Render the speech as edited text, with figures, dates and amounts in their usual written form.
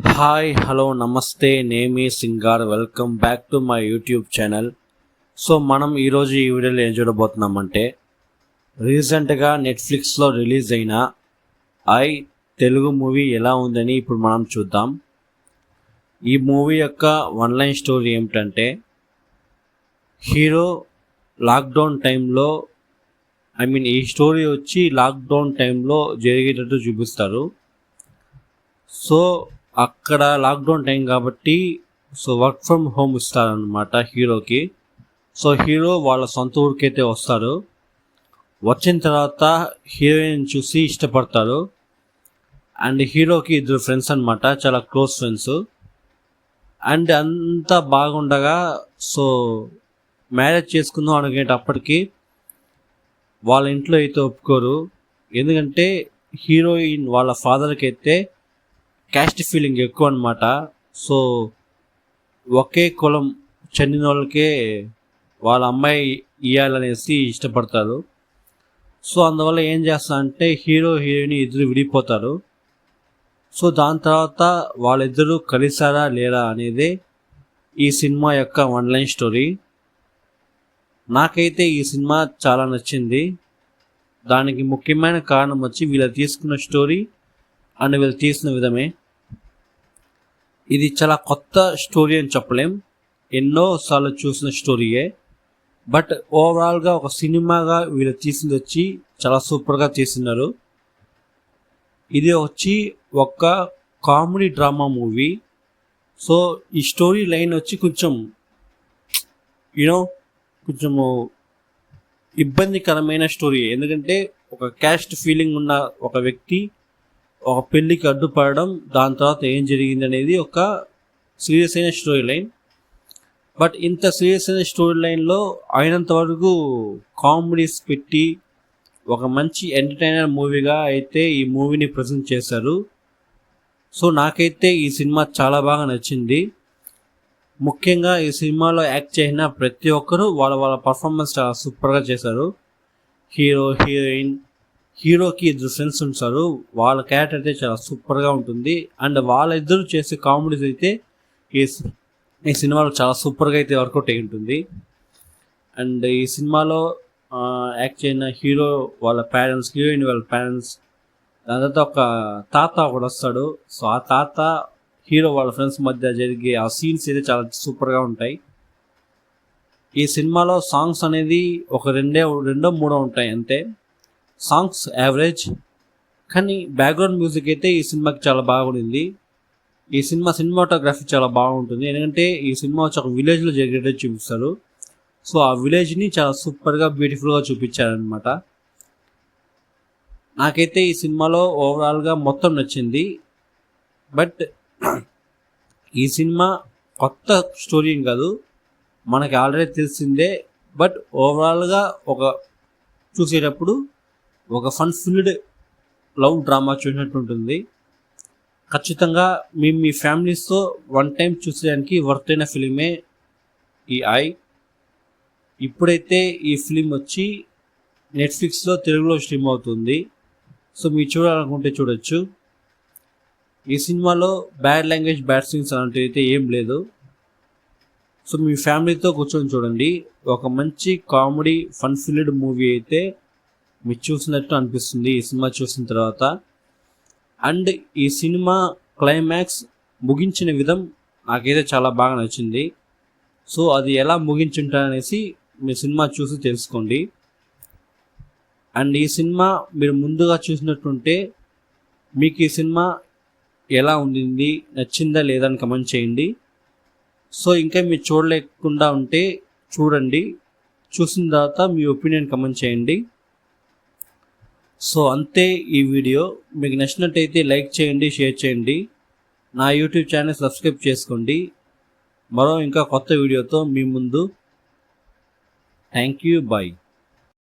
Hi hello నమస్తే నేమి సింగార్ welcome back to my YouTube channel. So మనం ఈరోజు ఈ వీడియోలో ఏం చూడబోతున్నామంటే రీసెంట్గా నెట్ఫ్లిక్స్లో రిలీజ్ అయిన ఐ తెలుగు మూవీ ఎలా ఉందని ఇప్పుడు మనం చూద్దాం. ఈ మూవీ యొక్క వన్ లైన్ స్టోరీ ఏమిటంటే హీరో లాక్డౌన్ టైంలో ఈ స్టోరీ వచ్చి లాక్డౌన్ టైంలో జరిగేటట్టు చూపిస్తారు. సో అక్కడ లాక్డౌన్ టైం కాబట్టి వర్క్ ఫ్రమ్ హోమ్ ఇస్తారనమాట హీరోకి. సో హీరో వాళ్ళ సొంత ఊరికైతే వస్తారు. వచ్చిన తర్వాత హీరోయిన్ చూసి ఇష్టపడతారు. అండ్ హీరోకి ఇద్దరు ఫ్రెండ్స్ అనమాట, చాలా క్లోజ్ ఫ్రెండ్స్. అండ్ అంతా బాగుండగా మ్యారేజ్ చేసుకుందాం అనుకునేటప్పటికి వాళ్ళ ఇంట్లో అయితే ఒప్పుకోరు. ఎందుకంటే హీరోయిన్ వాళ్ళ ఫాదర్కి అయితే క్యాస్ట్ ఫీలింగ్ ఎక్కువ అనమాట. సో ఒకే కులం చెందిన వాళ్ళకే వాళ్ళ అమ్మాయి ఇవ్వాలనేసి ఇష్టపడతారు. సో అందువల్ల ఏం చేస్తారంటే హీరో హీరోయిన్ ఇద్దరు విడిపోతారు. సో దాని తర్వాత వాళ్ళిద్దరూ కలిసారా లేరా అనేది ఈ సినిమా యొక్క వన్ లైన్ స్టోరీ. నాకైతే ఈ సినిమా చాలా నచ్చింది. దానికి ముఖ్యమైన కారణం వచ్చి వీళ్ళు తీసుకున్న స్టోరీ అండ్ వీళ్ళు తీసిన విధమే. ఇది చాలా కొత్త స్టోరీ అని చెప్పలేం, ఎన్నోసార్లు చూసిన స్టోరీయే. బట్ ఓవరాల్గా ఒక సినిమాగా వీళ్ళు తీసింది వచ్చి చాలా సూపర్గా తీస్తున్నారు. ఇది వచ్చి ఒక కామెడీ డ్రామా మూవీ. సో ఈ స్టోరీ లైన్ వచ్చి కొంచెము ఇబ్బందికరమైన స్టోరీ. ఎందుకంటే ఒక క్యాస్ట్ ఫీలింగ్ ఉన్న ఒక వ్యక్తి ఒక పెళ్ళికి అడ్డుపడడం, దాని తర్వాత ఏం జరిగింది అనేది ఒక సీరియస్ అయిన స్టోరీ లైన్. బట్ ఇంత సీరియస్ అయిన స్టోరీ లైన్లో అయినంత వరకు కామెడీస్ పెట్టి ఒక మంచి ఎంటర్టైనర్ మూవీగా అయితే ఈ మూవీని ప్రజెంట్ చేశారు. సో నాకైతే ఈ సినిమా చాలా బాగా నచ్చింది. ముఖ్యంగా ఈ సినిమాలో యాక్ట్ చేసిన ప్రతి ఒక్కరూ వాళ్ళ వాళ్ళ పర్ఫార్మెన్స్ చాలా సూపర్గా చేశారు. హీరో హీరోయిన్, హీరోకి ఇద్దరు ఫ్రెండ్స్ ఉంటారు, వాళ్ళ క్యారెక్టర్ అయితే చాలా సూపర్గా ఉంటుంది. అండ్ వాళ్ళిద్దరూ చేసే కామెడీస్ అయితే ఈ సినిమాలో చాలా సూపర్గా అయితే వర్కౌట్ అయి ఉంటుంది. అండ్ ఈ సినిమాలో యాక్ట్ చేసిన హీరో వాళ్ళ పేరెంట్స్, హీరోయిన్ వాళ్ళ పేరెంట్స్, దాని తర్వాత ఒక తాత ఒకడు వస్తాడు. సో ఆ తాత హీరో వాళ్ళ ఫ్రెండ్స్ మధ్య జరిగే ఆ సీన్స్ అయితే చాలా సూపర్గా ఉంటాయి. ఈ సినిమాలో సాంగ్స్ అనేది ఒక రెండో మూడో ఉంటాయి అంతే. సాంగ్స్ యావరేజ్, కానీ బ్యాక్గ్రౌండ్ మ్యూజిక్ అయితే ఈ సినిమాకి చాలా బాగుంది. ఈ సినిమాటోగ్రఫీ చాలా బాగుంటుంది. ఎందుకంటే ఈ సినిమా వచ్చి ఒక విలేజ్లో జరిగేటట్టు చూపిస్తారు. సో ఆ విలేజ్ని చాలా సూపర్గా బ్యూటిఫుల్గా చూపించారనమాట. నాకైతే ఈ సినిమాలో ఓవరాల్గా మొత్తం నచ్చింది. బట్ ఈ సినిమా కొత్త స్టోరీ ఏం కాదు, మనకి ఆల్రెడీ తెలిసిందే. బట్ ఓవరాల్గా ఒక చూసేటప్పుడు ఒక ఫన్ ఫిల్డ్ లవ్ డ్రామా చూసినట్టు ఉంటుంది. ఖచ్చితంగా మీ ఫ్యామిలీస్తో వన్ టైం చూసేదానికి వర్త్ అయిన ఫిలిమే ఈ ఐ. ఇప్పుడైతే ఈ ఫిలిం వచ్చి నెట్ఫ్లిక్స్లో తెలుగులో స్ట్రీమ్ అవుతుంది. సో మీరు చూడాలనుకుంటే చూడొచ్చు. ఈ సినిమాలో బ్యాడ్ లాంగ్వేజ్, బ్యాడ్ సీన్స్ అలాంటివి అయితే ఏం లేదు. సో మీ ఫ్యామిలీతో కూర్చొని చూడండి. ఒక మంచి కామెడీ ఫన్ ఫిల్డ్ మూవీ అయితే మీరు చూసినట్టు అనిపిస్తుంది ఈ సినిమా చూసిన తర్వాత. అండ్ ఈ సినిమా క్లైమాక్స్ ముగించిన విధం నాకైతే చాలా బాగా నచ్చింది. సో అది ఎలా ముగించుంటారనేసి మీ సినిమా చూసి తెలుసుకోండి. అండ్ ఈ సినిమా మీరు ముందుగా చూసినట్టుంటే మీకు ఈ సినిమా ఎలా ఉండింది, నచ్చిందా లేదా అని కమెంట్ చేయండి. సో ఇంకా మీరు చూడలేకుండా ఉంటే చూడండి, చూసిన తర్వాత మీ ఒపీనియన్ కమెంట్ చేయండి. సో అంతే ఈ వీడియో. మీకు నచ్చినట్టయితే లైక్ చేయండి, షేర్ చేయండి, నా యూట్యూబ్ ఛానల్ సబ్స్క్రైబ్ చేసుకోండి. మరో ఇంకా కొత్త వీడియోతో మీ ముందు. Thank you, bye.